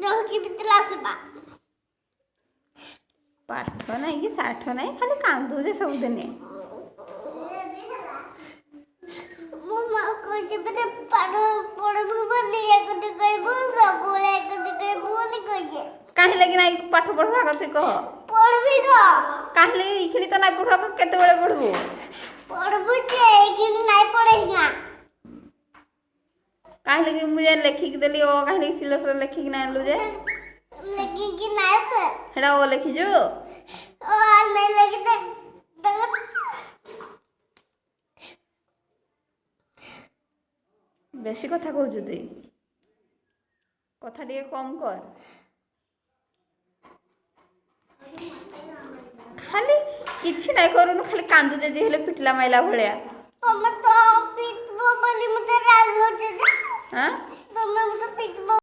डोकी बितला आसबा पाठ नहीं कि साठ नहीं खाली कांदुजे सब दिने मो मा को जे बेटे पाड़ पड़बो बोली एक दे कहबो सब बोले एक दे कहबो बोली कहिए काहे लगी ना पाठ पढ़वा कते कह पढ़बी तो काहे लगी इखिनी तो ना पढ़वा केते बेले पढ़बो पढ़बो जे कि नहीं पढ़ेगा काहे लगी मुझे लिखि के देली ओ काहे लगी सिलेक्टर लिखि के ना लुजे लेकिन कि नहीं से हेडा ओ लिखि जो ओ नहीं लगी तो बेसी कथा कहू तुई कथा टे कम कर खाली किछि नहीं करूनु खाली कांदु जे हेले पिटला माइला भलिया हम तो पिटबो बोली मते राग होते हां तुम मते पिटबो